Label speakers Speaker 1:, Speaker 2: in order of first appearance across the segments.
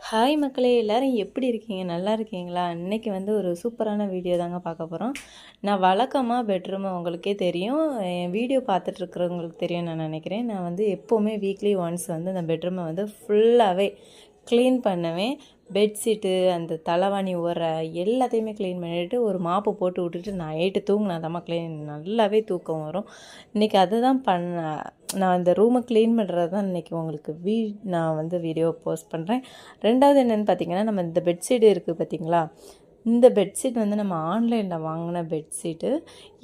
Speaker 1: Hi மக்களே, எல்லோரும் எப்படி இருக்கீங்க? நல்லா இருக்கீங்களா? இன்றைக்கி வந்து ஒரு சூப்பரான வீடியோ தாங்க பார்க்க போகிறோம். நான் வழக்கமாக பெட்ரூமை உங்களுக்கே தெரியும், என் வீடியோ பார்த்துட்ருக்குறவங்களுக்கு தெரியும் நான் நினைக்கிறேன். நான் வந்து எப்போவுமே வீக்லி ஒன்ஸ் வந்து அந்த பெட்ரூமை வந்து ஃபுல்லாகவே க்ளீன் பண்ணுவேன். பெட்ஷீட்டு, அந்த தலைவாணி உரை எல்லாத்தையுமே க்ளீன் பண்ணிவிட்டு ஒரு மாப்பு போட்டு விட்டுட்டு நைட்டு தூங்கினா தான் நல்லாவே தூக்கம் வரும். இன்றைக்கி அதை தான் நான் இந்த ரூமை க்ளீன் பண்ணுறது தான் இன்றைக்கி உங்களுக்கு நான் வந்து வீடியோ போஸ்ட் பண்ணுறேன். ரெண்டாவது என்னென்னு பார்த்தீங்கன்னா, நம்ம இந்த பெட்ஷீட் இருக்குது பார்த்தீங்களா, இந்த பெட்ஷீட் வந்து நம்ம ஆன்லைனில் வாங்கின பெட்ஷீட்டு.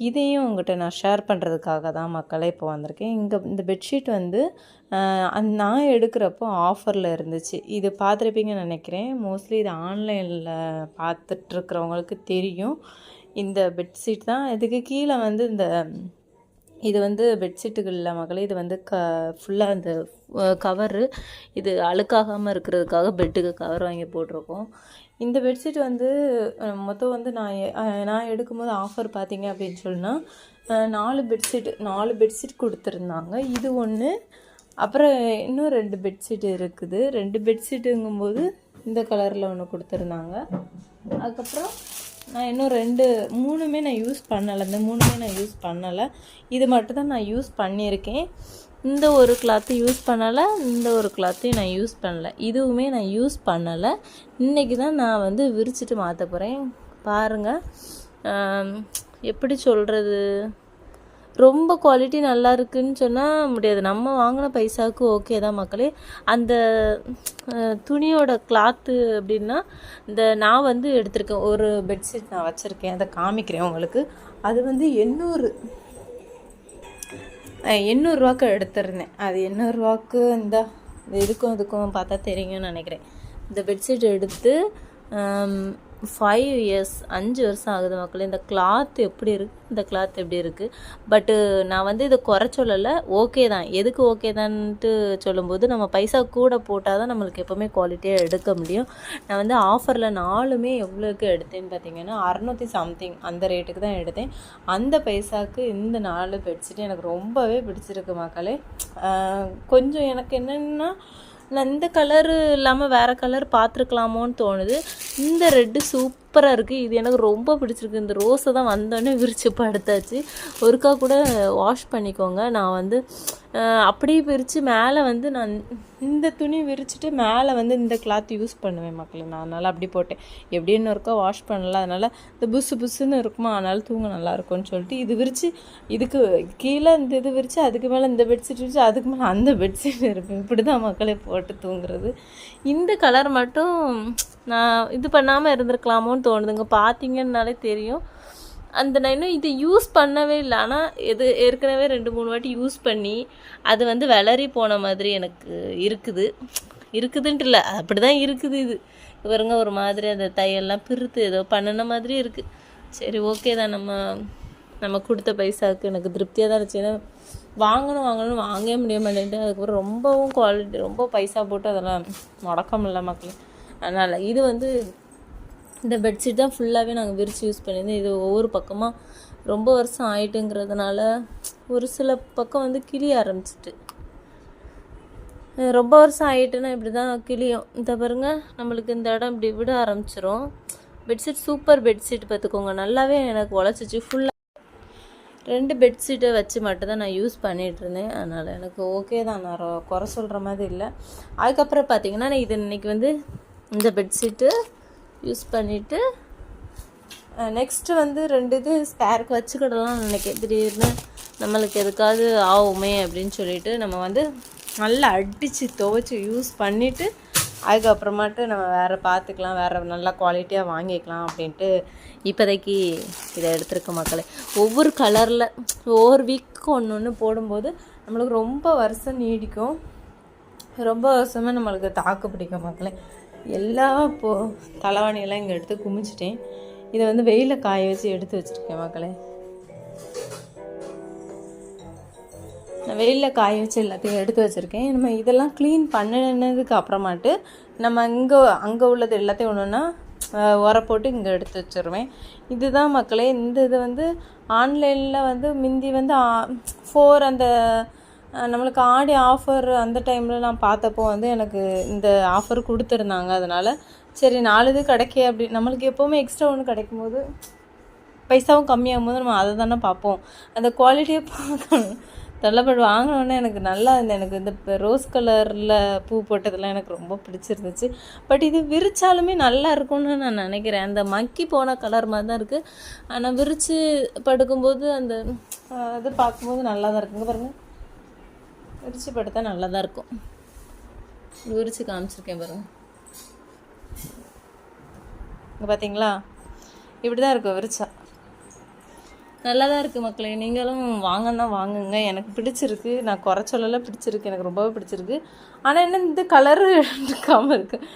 Speaker 1: இதையும் உங்கள்கிட்ட நான் ஷேர் பண்ணுறதுக்காக தான் மக்களே இப்போ வந்திருக்கேன். இந்த பெட்ஷீட் வந்து நான் எடுக்கிறப்போ ஆஃபரில் இருந்துச்சு. இது பார்த்துருப்பீங்கன்னு நினைக்கிறேன். மோஸ்ட்லி இது ஆன்லைனில் பார்த்துட்ருக்கிறவங்களுக்கு தெரியும். இந்த பெட்ஷீட் தான். இதுக்கு கீழே வந்து இது வந்து பெட்ஷீட்டுகள் இல்லை மகளே, இது வந்து ஃபுல்லாக இந்த கவரு, இது அழுக்காகாமல் இருக்கிறதுக்காக பெட்டுக்கு கவர் வாங்கி போட்டிருக்கோம். இந்த பெட்ஷீட் வந்து மொத்தம் வந்து நான் எடுக்கும்போது ஆஃபர் பார்த்தீங்க அப்படின்னு சொன்னால் 4 பெட்ஷீட் கொடுத்துருந்தாங்க. இது ஒன்று, அப்புறம் இன்னும் 2 பெட்ஷீட் இருக்குது. 2 பெட்ஷீட்டுங்கும்போது இந்த கலரில் ஒன்று கொடுத்துருந்தாங்க. அதுக்கப்புறம் நான் இன்னும் 3மே நான் யூஸ் பண்ணலை. இந்த 3மே நான் யூஸ் பண்ணலை. இது மட்டும் தான் நான் யூஸ் பண்ணியிருக்கேன். இந்த ஒரு கிளாத்து யூஸ் பண்ணலை, இந்த ஒரு கிளாத்தையும் நான் யூஸ் பண்ணலை. இதுவுமே நான் யூஸ் பண்ணலை. இன்றைக்கி தான் நான் வந்து விரிச்சிட்டு மாற்ற போகிறேன். பாருங்கள், எப்படி சொல்கிறது, ரொம்ப குவாலிட்டி நல்லா இருக்குதுன்னு சொன்னால் முடியாது. நம்ம வாங்கின பைசாவுக்கு ஓகே தான் மக்களே. அந்த துணியோட கிளாத்து அப்படின்னா, நான் வந்து எடுத்திருக்கேன் ஒரு பெட்ஷீட் நான் வச்சுருக்கேன், அதை காமிக்கிறேன் உங்களுக்கு. அது வந்து 800 எடுத்துருந்தேன். அது 800 இந்த இதுக்கும் பார்த்தா தெரியும்னு நினைக்கிறேன். இந்த பெட்ஷீட் எடுத்து 5 இயர்ஸ் 5 வருஷம் ஆகுது மக்களே. இந்த கிளாத் எப்படி இருக்குது, இந்த கிளாத் எப்படி இருக்குது. பட்டு நான் வந்து இதை குறை சொல்லலை, ஓகே தான். எதுக்கு ஓகே தான்ட்டு சொல்லும்போது, நம்ம பைசா கூட போட்டால் தான் நம்மளுக்கு எப்போவுமே குவாலிட்டியாக எடுக்க முடியும். நான் வந்து ஆஃபரில் 4மே எவ்வளோக்கு எடுத்தேன்னு பார்த்தீங்கன்னா 600 சம்திங் அந்த ரேட்டுக்கு தான் எடுத்தேன். அந்த பைசாவுக்கு இந்த 4 பெட்ஷீட் எனக்கு ரொம்பவே பிடிச்சிருக்கு மக்களே. கொஞ்சம் எனக்கு என்னென்னா, நான் இந்த கலரு இல்லாமல் வேறு கலர் பார்த்துருக்கலாமோன்னு தோணுது. இந்த ரெட்டு சூப்பராக இருக்குது. இது எனக்கு ரொம்ப பிடிச்சிருக்கு. இந்த ரோஸை தான் வந்தோடனே விரித்து படுத்தாச்சு. ஒருக்கா கூட வாஷ் பண்ணிக்கோங்க. நான் வந்து அப்படியே பிரித்து மேலே வந்து நான் இந்த துணி விரிச்சிட்டு மேலே வந்து இந்த கிளாத் யூஸ் பண்ணுவேன் மக்களே. நான் அதனால் அப்படி போட்டேன். எப்படின்னு ஒருக்கா வாஷ் பண்ணல, அதனால் இந்த புஸ்ஸுன்னு இருக்குமா, அதனால் தூங்க நல்லாயிருக்கும்னு சொல்லிட்டு இது விரித்து, இதுக்கு கீழே இந்த இது விரித்து, அதுக்கு மேலே இந்த பெட்ஷீட் விரித்து, அதுக்கு மேலே அந்த பெட்ஷீட் இருப்பேன். இப்படி தான் மக்களே போட்டு தூங்குறது. இந்த கலர் மட்டும் நான் இது பண்ணாமல் இருந்திருக்கலாமோன்னு தோணுதுங்க. பார்த்தீங்கன்னாலே தெரியும். நான் இன்னும் இது யூஸ் பண்ணவே இல்லை. ஆனால் ஏற்கனவே 2-3 வாட்டி யூஸ் பண்ணி அது வந்து விளறி போன மாதிரி எனக்கு இருக்குதுன்ட்டு இல்லை, அப்படி தான் இருக்குது. இது பாருங்க, ஒரு மாதிரி அந்த தையெல்லாம் பிரித்து ஏதோ பண்ணின மாதிரி இருக்குது. சரி, ஓகே தான். நம்ம கொடுத்த பைசாவுக்கு எனக்கு திருப்தியாக தான் இருந்துச்சு. ஏன்னா வாங்கணும் வாங்கவே முடிய மாட்டேன்ட்டு. அதுக்கப்புறம் ரொம்பவும் குவாலிட்டி, ரொம்ப பைசா போட்டு அதெல்லாம் முடக்கம் இல்லை மக்களே. அதனால் இது வந்து இந்த பெட்ஷீட் தான் ஃபுல்லாகவே நாங்கள் விரித்து யூஸ் பண்ணியிருந்தோம். இது ஒவ்வொரு பக்கமாக ரொம்ப வருஷம் ஆயிட்டுங்கிறதுனால ஒரு சில பக்கம் வந்து கிளிய ஆரம்பிச்சிட்டு, ரொம்ப வருஷம் ஆகிட்டுன்னா இப்படி தான் கிளியும். இந்த பாருங்க, நம்மளுக்கு இந்த இடம் இப்படி விட ஆரம்பிச்சிரும். பெட்ஷீட் சூப்பர் பெட்ஷீட் பார்த்துக்கோங்க, நல்லாவே எனக்கு உழைச்சிச்சு. ஃபுல்லாக 2 பெட்ஷீட்டை வச்சு மட்டும்தான் நான் யூஸ் பண்ணிகிட்ருந்தேன். அதனால் எனக்கு ஓகே தான், நான் குறை சொல்கிற மாதிரி இல்லை. அதுக்கப்புறம் பார்த்திங்கன்னா, நான் இன்றைக்கி வந்து இந்த பெட்ஷீட்டு யூஸ் பண்ணிவிட்டு நெக்ஸ்ட்டு வந்து 2 இது ஸ்பேருக்கு வச்சுக்கிடலாம்னு நினைக்கிறேன். திடீர்னு நம்மளுக்கு எதுக்காவது ஆகுமே அப்படின்னு சொல்லிட்டு நம்ம வந்து நல்லா அடித்து துவைச்சி யூஸ் பண்ணிவிட்டு அதுக்கப்புறமாட்டு நம்ம வேறு பார்த்துக்கலாம், வேறு நல்லா குவாலிட்டியாக வாங்கிக்கலாம் அப்படின்ட்டு இப்போதைக்கு இதை எடுத்துருக்க மக்களே. ஒவ்வொரு கலரில் ஒவ்வொரு வீக்கு ஒன்று போடும்போது நம்மளுக்கு ரொம்ப வருஷம் நீடிக்கும். ரொம்ப வருஷமாக நம்மளுக்கு தாக்கு பிடிக்கும் மக்களே. தலைவாணியெல்லாம் இங்கே எடுத்து குமிச்சிட்டேன். இதை வந்து வெயிலில் காய வச்சு எடுத்து வச்சுருக்கேன் மக்களே. நான் வெயிலில் காய வச்சு எல்லாத்தையும் எடுத்து வச்சுருக்கேன். நம்ம இதெல்லாம் க்ளீன் பண்ணினதுக்கு அப்புறமாட்டு நம்ம அங்கே உள்ளது எல்லாத்தையும் ஒன்றுன்னா உர போட்டு இங்கே எடுத்து வச்சுருவேன். இதுதான் மக்களே. இந்த இது வந்து ஆன்லைனில் வந்து முந்தி வந்து 4 அந்த நம்மளுக்கு ஆடி ஆஃபர் அந்த டைமில் நான் பார்த்தப்போ வந்து எனக்கு இந்த ஆஃபர் கொடுத்துருந்தாங்க. அதனால் சரி 4 இது கிடைக்கே அப்படி நம்மளுக்கு எப்போவுமே எக்ஸ்ட்ரா ஒன்று கிடைக்கும்போது பைசாவும் கம்மியாகும் போது நம்ம அதை தானே பார்ப்போம். அந்த குவாலிட்டியை பார்க்கணும். தள்ளப்பட்டு வாங்கினோடனே எனக்கு நல்லா எனக்கு இந்த ரோஸ் கலரில் பூ போட்டதெல்லாம் எனக்கு ரொம்ப பிடிச்சிருந்துச்சு. பட் இது விரிச்சாலுமே நல்லா இருக்கும்னு நான் நினைக்கிறேன். அந்த மக்கி போன கலர் மாதிரி தான் இருக்குது. ஆனால் விரித்து படுக்கும்போது அந்த இது பார்க்கும்போது நல்லா தான் இருக்குங்க. பாருங்கள், விரித்து படுத்தா நல்லா தான் இருக்கும். விரித்து காமிச்சிருக்கேன் பாருங்கள். இங்கே பார்த்தீங்களா, இப்படி தான் இருக்கும் விரிச்சா. நல்லா தான் இருக்குது மக்களே. நீங்களும் வாங்கன்னா வாங்குங்க. எனக்கு பிடிச்சிருக்கு. நான் குறை சொல்லலை, பிடிச்சிருக்கு. எனக்கு ரொம்பவே பிடிச்சிருக்கு. ஆனால் என்ன இந்த கலரு இருக்காமல் இருக்குது.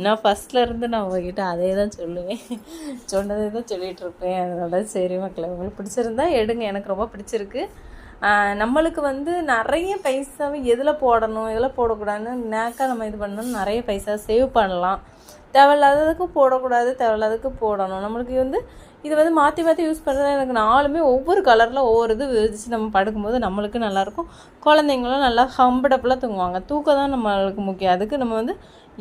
Speaker 1: நான் ஃபஸ்ட்லேருந்து நான் உங்ககிட்ட அதே தான் சொல்லுவேன். சொன்னதே தான் சொல்லிகிட்ருப்பேன். அதனால சரி மக்களே, உங்களுக்கு பிடிச்சிருந்தா எடுங்க. எனக்கு ரொம்ப பிடிச்சிருக்கு. நம்மளுக்கு வந்து நிறைய பைசாவை எதில் போடணும் எதில் போடக்கூடாதுன்னு நேக்காக நம்ம இது பண்ணணும். நிறைய பைசா சேவ் பண்ணலாம். தேவையில்லாததுக்கு போடக்கூடாது, தேவையில்லாததுக்கு போடணும். நம்மளுக்கு வந்து இது வந்து மாற்றி மாற்றி யூஸ் பண்ணுறது. எனக்கு 4மே ஒவ்வொரு கலரில் ஒவ்வொரு இது விரிச்சு நம்ம படுக்கும்போது நம்மளுக்கு நல்லாயிருக்கும். குழந்தைங்களும் நல்லா கம்ஃபர்டபுளாக தூங்குவாங்க. தூக்கம் தான் நம்மளுக்கு முக்கியம். அதுக்கு நம்ம வந்து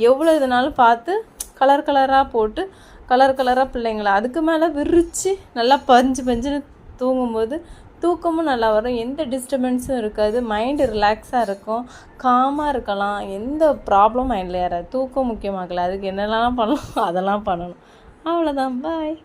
Speaker 1: எவ்வளோ இதனாலும் பார்த்து கலர் கலராக போட்டு கலர் கலராக பிள்ளைங்கள அதுக்கு மேலே விரித்து நல்லா பஞ்சுன்னு தூங்கும்போது தூக்கமும் நல்லா வரும். எந்த டிஸ்டர்பன்ஸும் இருக்காது. மைண்டு ரிலாக்ஸாக இருக்கும். காமாக இருக்கலாம். எந்த ப்ராப்ளம் மைண்டில் ஏறாது. தூக்கம் முக்கியமாகல. அதுக்கு என்னெல்லாம் பண்ணலாம் அதெல்லாம் பண்ணணும். அவ்வளோதான். பாய்.